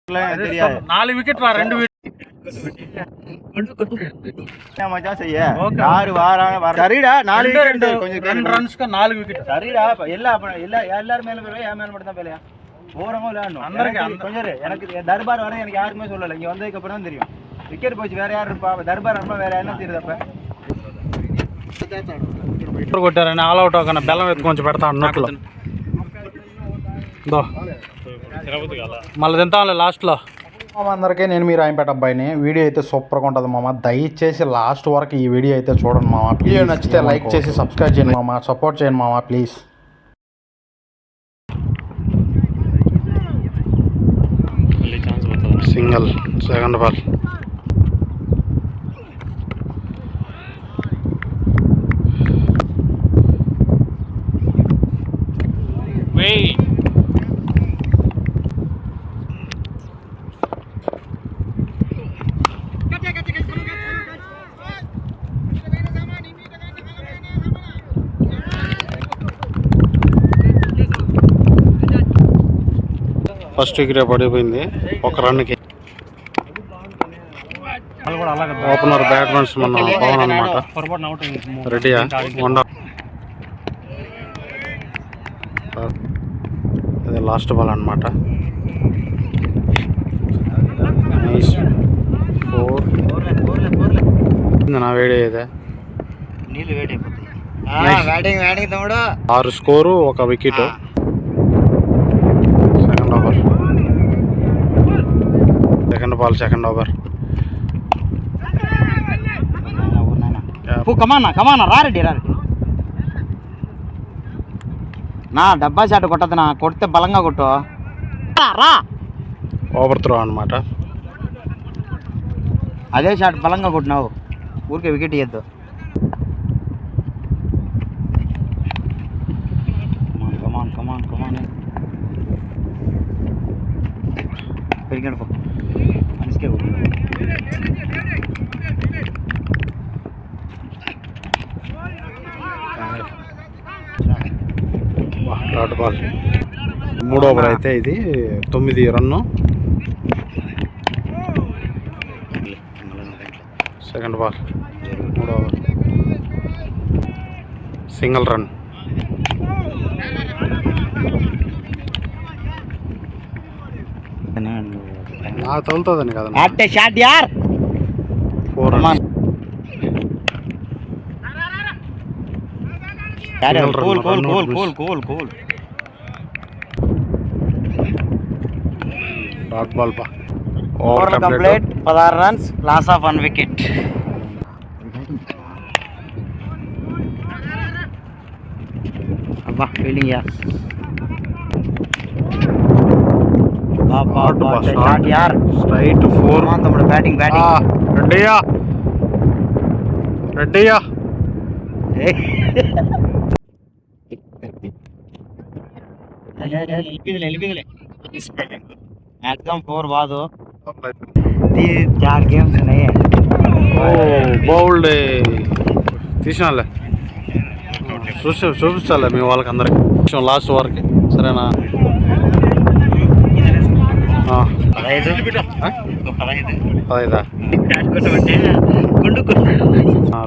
4 wicket 2 मजा सही है यार சரிடா 4 விக்கெட் கொஞ்சம் 2 ரன்ஸ்க்கு 4 விக்கெட் சரிடா எல்லாரும் மேல போய் ஏன் மேல மட்டும் தான் பேலையா ஓரமா விளையாடணும் கொஞ்சம் எனக்கு தர்பார் வர எனக்கு யாருமே சொல்லல இங்க வந்ததுக்கு அப்புறம் தான் தெரியும் விக்கெட் போச்சு வேற யார் இருப்பா தர்பார் அம்மா வேற என்ன తీరదప్ప కొట్టారని ఆల్ అవుట్ అవ్వకన బెల్లం ఎత్తు కొంచెం పెడతా అన్నట్లు దో మళ్ళీ తింటాంలే లాస్ట్లో అందరికీ నేను మీ రాయంపేట అబ్బాయిని. వీడియో అయితే సూపర్గా ఉంటుంది మామ. దయచేసి లాస్ట్ వరకు ఈ వీడియో అయితే చూడండి మామ. వీడియో నచ్చితే లైక్ చేసి సబ్స్క్రైబ్ చేయండి మామ. సపోర్ట్ చేయండి మామ please. Single second ball first wicket పడిపోయింది ఒక రన్కి. ఓపెనర్ బ్యాట్స్మెన్స్ మన పవన్ అనమాట. రెడీయా అదే లాస్ట్ బాల్ అనమాట. నా వేడి అయితే 6 స్కోరు 1 వికెట్. సెకండ్ ఓవర్ కమానా రారెడ్డి నా డబ్బా షాట్ కొట్టదు నా కొడితే బలంగా కొట్టు రా. ఓవర్ త్రో అనమాట. అదే షాట్ బలంగా కొట్టినావు ఊరికే వికెట్ ఇయ్యద్దు. కమాన్ పెరిగాడు మనిషికే డాట్ బాల్. 3వ ఓవర్ అయితే ఇది 9 రన్ను. సెకండ్ బాల్ 3వ ఓవర్ సింగిల్ రన్. నాకు తగులుతుందని కదా 4 రన్స్. డాట్ బాల్ బా. Over complete 16 runs loss of 1 wicket. అబ్బా ఫీలింగ్ యార్ స్ట్రైట్ 4 తమ్ముడు బ్యాటింగ్ రెడ్డియా एकदम 4 బాదు 4 గేమ్స్ ఉన్నాయి. బౌల్డ్ తీసినాలే చూపించాలే మీ వాళ్ళకి అందరికి లాస్ట్ వరకు సరేనా. 15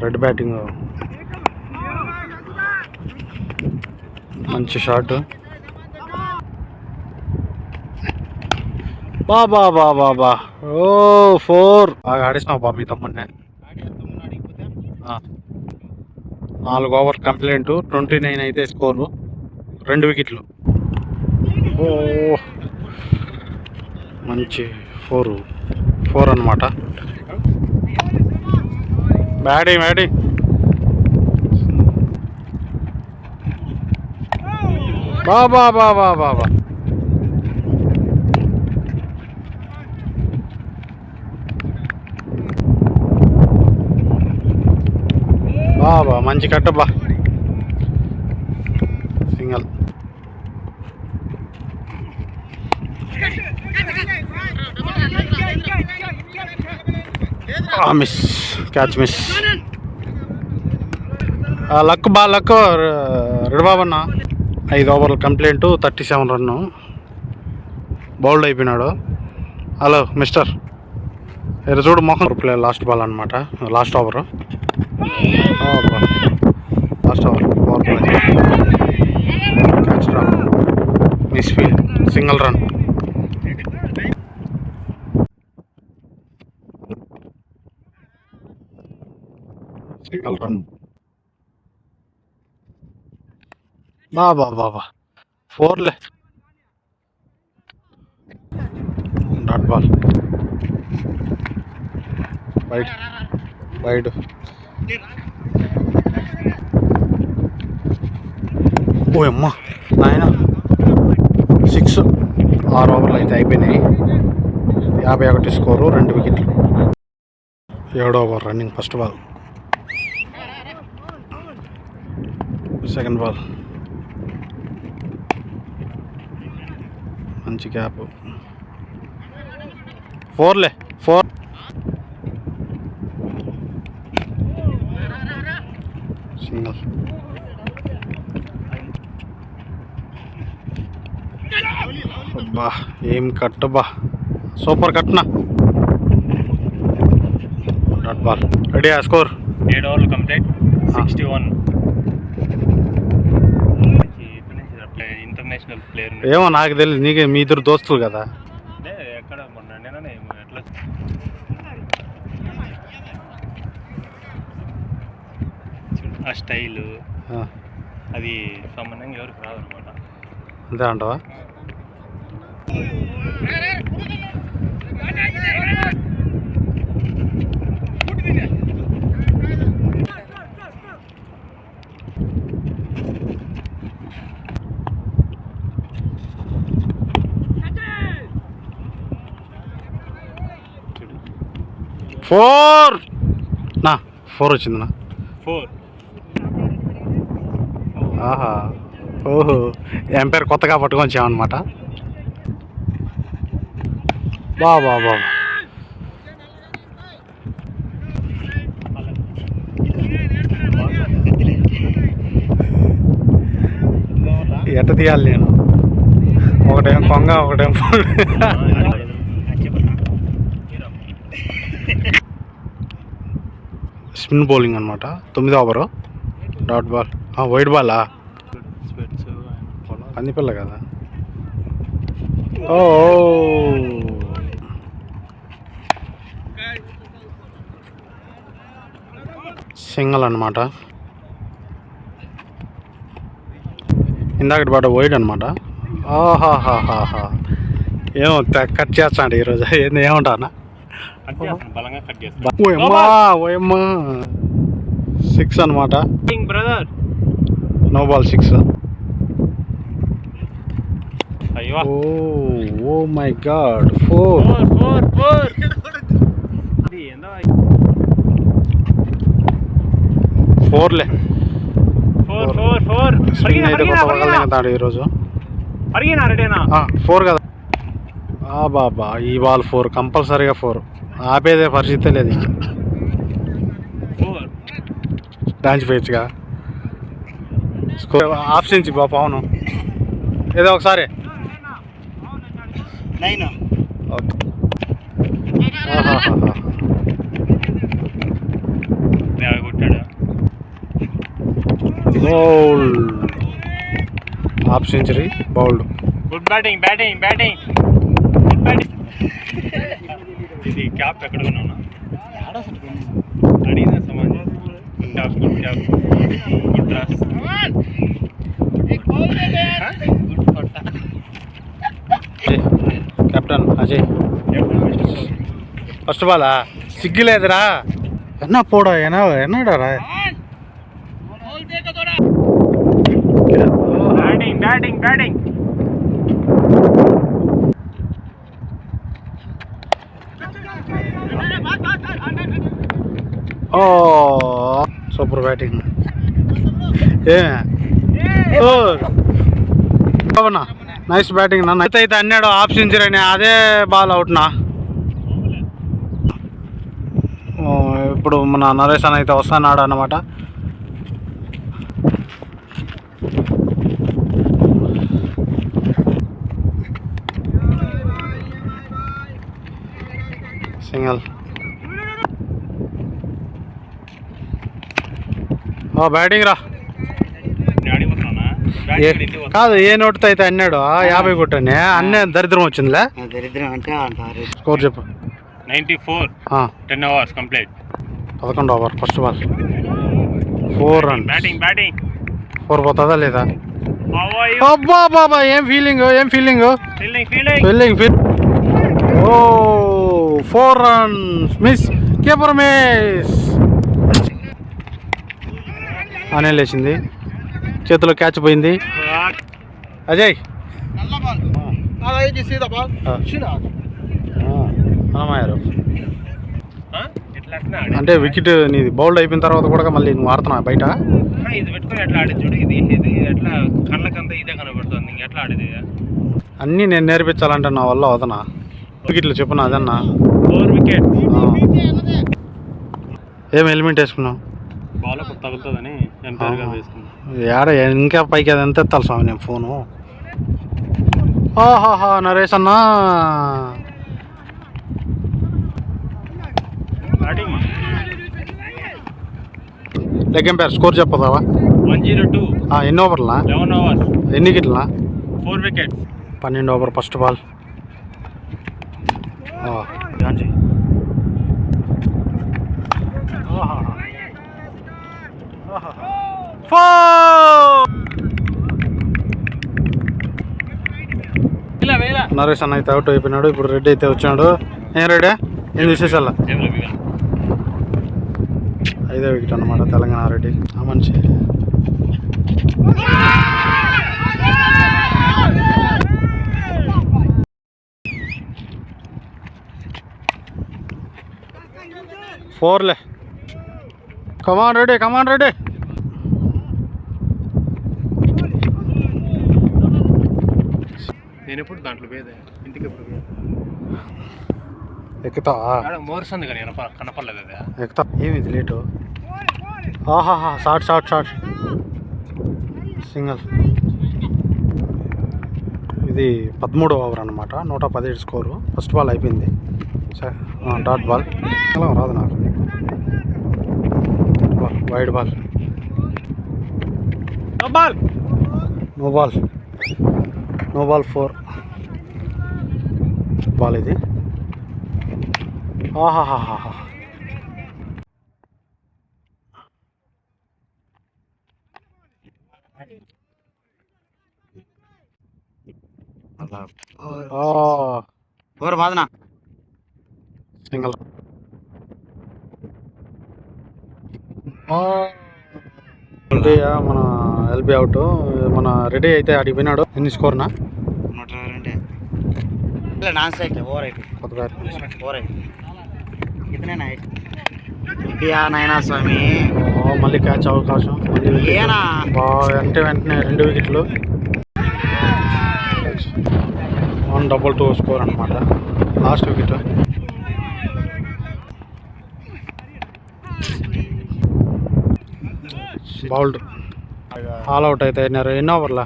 రెడ్ బ్యాటింగ్ మంచి షాట్. బాబా ఓ 4 బాగా ఆడేసినావు బాబు మీ తమ్ముడిని. 4 ఓవర్ కంప్లైంట్ 29 అయితే స్కోరు 2 వికెట్లు. ఓ మంచి 4 అనమాట. బ్యాటింగ్ బాబా మంచి కట్టబ్బా. Single miss catch miss. Luck రెడ్ బాబన్న 5 ఓవర్లు కంప్లైంట్ 37 రన్ను. బౌల్డ్ అయిపోయినాడు. హలో మిస్టర్, ఇక్కడ చూడు మొహం ప్లే. లాస్ట్ బాల్ అనమాట, last over. Last over power play. Catch drop, miss field, single run. Single run. బాబా 4 డాట్ బాల్. వైడ్. ఓ అమ్మా నాయన, 6. 6 ఓవర్లు అయితే అయిపోయినాయి. 51 స్కోరు, 2 వికెట్లు. 7వ over running. First ball, second ball, మంచి గ్యాప్. 4 సింగల్. అబ్బా ఏం కట్ బా, సూపర్ కట్నా. Dot ball. రెడీ. ఆ స్కోర్ 7 ఓవర్లు కంప్లీట్, 61. International player. ఏమో నాకు తెలియదు, నీకే మీ ఇద్దరు దోస్తులు కదా. ఎక్కడ మొన్న ఎట్లా ఆ స్టైలు అది సంబంధంగా ఎవరికి రాదు అనమాట. అంతే అంటావా? ఫోర్ నా 4 వచ్చింది నా. 4. ఆహా, ఓహో, ఎంపైర్ కొత్తగా పట్టుకొని వచ్చామన్నమాట. బాబా ఎట్ట తీయాలి నేను? ఒకటేం కొంగ, ఒకటేం స్పిన్ బౌలింగ్ అనమాట. 9వ ఓవరు. Dot ball. వైడ్ బాలా, పందిపిల్ల కదా. ఓ సింగల్ అనమాట. ఇందాకటి పాట వైడ్ అనమాట. ఆహాహాహా, ఏమో కట్ చేస్తాండి ఈరోజు. ఏమంటానా? బలంగా కట్ చేస్తా. ఓయమ్మా 6 అనమాట. Brother, no ball 6. అయ్యో, ఓ మై గాడ్, 4. అది ఏందో 4 స్వింగ్ అయితే కొత్త అడిగినా పగలతాడు ఈరోజు. రెడీనా? 4 కదా. బాబా ఈ బాల్ 4, కంపల్సరీగా 4. ఆపేదే పరిస్థితే లేదు. డాన్స్ పేయచ్చుగా. స్కోర్ ఆప్షన్స్ బా పవను ఏదో ఒకసారి. 9. కొట్టాడు. Half century bowled. Good batting. ఇది క్యాప్ ఎక్కడ ఉన్నాను అడిగిన సమాజం. గుడ్ క్యాప్, గుడ్ డ్రాస్. కెప్టెన్ అజయ్. ఫస్ట్ బాలా సిగ్గులేదురా. ఎన్నా పోడా ఎన్నాడారా. బ్యాటింగ్. ఓ సూపర్ బ్యాటింగ్. Nice batting. నన్ను అయితే అన్నాడు హాఫ్ సెంచరీ అని, అదే బాల్ అవుట్ నా. ఇప్పుడు మన నరేష్ అని అయితే వస్తున్నాడు అన్నమాట. సింగల్. బ్యాటింగ్ రా. కాదు ఏ నోటుతో అయితే అన్నాడు 50 కొట్టని అన్నీ దరిద్రం వచ్చిందిలే. దరిద్రం అంటే స్కోర్ చెప్పు. 94. 10 overs complete. 11 over first ball 4 run. Batting 4 పోతుందా లేదా? అబ్బా బాబా ఏం ఫీలింగ్ ఓ 4 రన్స్ మిస్. కీపర్ మిస్ అనే లేచింది, చేతిలో క్యాచ్ పోయింది. అజయ్ అంటే వికెట్ నీది బౌల్డ్ అయిపోయిన తర్వాత కూడా మళ్ళీ నువ్వు ఆడుతున్నావు బయట. ఇది పెట్టుకుని ఎట్లా ఆడేది చూడు. ఇది ఎట్లా కళ్ళకంతా ఇదే కనబడుతుంది. ఎట్లా ఆడేది అన్నీ నేను నేర్పించాలంటే నా వల్ల వదనా. వికెట్లు చెప్పున్నా అదన్నా. 4 wicket. ఏం హెల్మెట్ వేసుకున్నావు? బాల్ తగులుతుందని ఏడ ఇంకా పైకి అది ఎంత ఎత్తాలి స్వామి నేను ఫోను. ఆహాహా నరేష్ అన్నా. లెగ్ ఎంపైర్ స్కోర్ చెప్పదావా? 102. ఎన్ని ఓవర్లా? 11 overs. ఎన్ని వికెట్లా? 4 wickets. 12 over first ball. Naresh అన్న అయితే అవుట్ అయిపోయినాడు. ఇప్పుడు రెడ్డి అయితే వచ్చాడు. ఏం రెడ్డి ఏం విశేషాల? 5వ వికెట్ అన్నమాట తెలంగాణ రెడ్డి. ఆ మనిషి ఫోర్లే. కమాన్ రెడ్డి. నేను ఎప్పుడు దాంట్లో పోయేదే ఇంటికి ఎప్పుడు ఎక్కుతావా? మోరుస్తుంది కానీ కనపడలేదు అదే. ఎక్కుతా. ఏమి ఇది లేటు? ఆహాహా షార్ట్ సింగల్. ఇది 13వ ఓవర్ అనమాట. 117 స్కోరు. ఫస్ట్ బాల్ అయిపోయింది. డాట్ బాల్ అలా రాదు నాకు. Wide ball. No ball 4 ball ఇది. ఆహాహా సింగల్. మన ఎల్బీ అవుట్. మన రెడీ అయితే అడిగి పోయినాడు. ఎన్ని స్కోర్నా? 122 స్వామి. మళ్ళీ క్యాచ్ అవకాశం. వెంటనే 2 వికెట్లు. 122 స్కోర్ అనమాట. Last wicket. Bowled. All out అయితే అయినారు. ఎన్ని ఓవర్లా?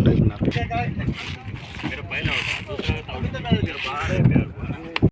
అయినారు.